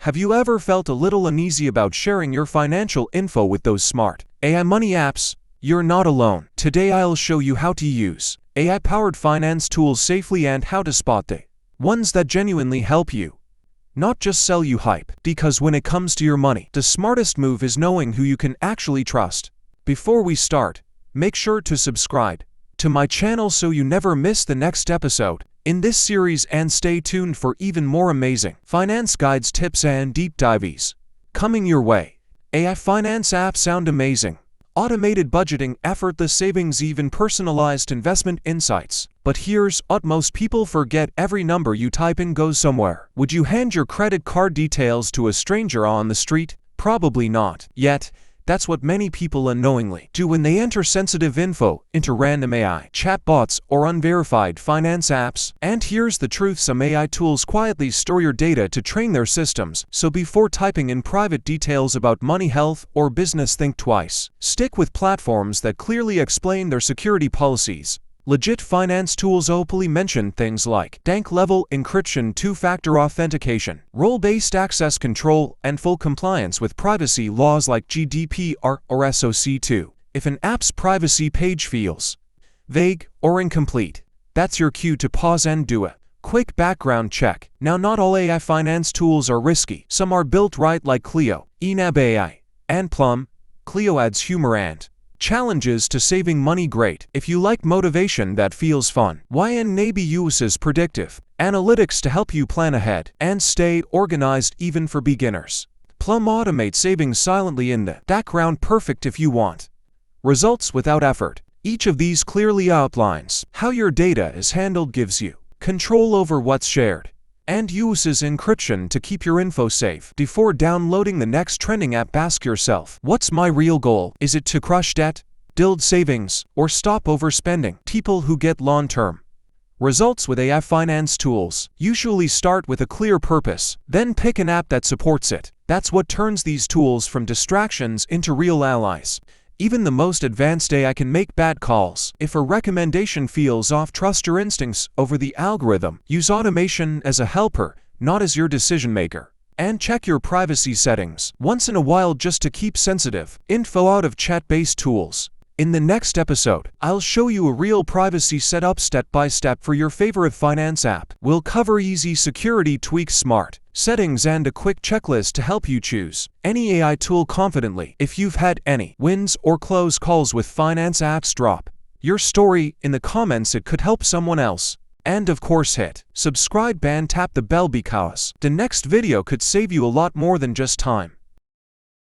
Have you ever felt a little uneasy about sharing your financial info with those smart AI money apps? You're not alone. Today I'll show you how to use AI-powered finance tools safely and how to spot the ones that genuinely help you, not just sell you hype. Because when it comes to your money, the smartest move is knowing who you can actually trust. Before we start, make sure to subscribe to my channel so you never miss the next episode in this series, and stay tuned for even more amazing finance guides, tips, and deep dives coming your way. AI finance apps sound amazing. Automated budgeting, effortless savings, even personalized investment insights. But here's what most people forget: every number you type in goes somewhere. Would you hand your credit card details to a stranger on the street? Probably not. Yet, that's what many people unknowingly do when they enter sensitive info into random AI chatbots or unverified finance apps. And here's the truth: some AI tools quietly store your data to train their systems, so before typing in private details about money, health, or business, think twice. Stick with platforms that clearly explain their security policies. Legit finance tools openly mention things like bank-level encryption, two-factor authentication, role-based access control, and full compliance with privacy laws like GDPR or SOC 2. If an app's privacy page feels vague or incomplete, that's your cue to pause and do a quick background check. Now, not all AI finance tools are risky. Some are built right, like Cleo, YNAB AI, and Plum. Cleo adds humor and challenges to saving money. Great if you like motivation that feels fun. YNAB uses predictive analytics to help you plan ahead and stay organized, even for beginners. Plum automates savings silently in the background, perfect if you want results without effort. Each of these clearly outlines how your data is handled, gives you control over what's shared, and uses encryption to keep your info safe. Before downloading the next trending app, ask yourself, what's my real goal? Is it to crush debt, build savings, or stop overspending? People who get long-term results with AI finance tools usually start with a clear purpose, then pick an app that supports it. That's what turns these tools from distractions into real allies. Even the most advanced AI can make bad calls. If a recommendation feels off, trust your instincts over the algorithm. Use automation as a helper, not as your decision maker. And check your privacy settings once in a while, just to keep sensitive info out of chat-based tools. In the next episode, I'll show you a real privacy setup step by step for your favorite finance app. We'll cover easy security tweaks, smart settings, and a quick checklist to help you choose any AI tool confidently. If you've had any wins or close calls with finance apps, drop your story in the comments. It could help someone else. And of course, hit subscribe and tap the bell, because the next video could save you a lot more than just time.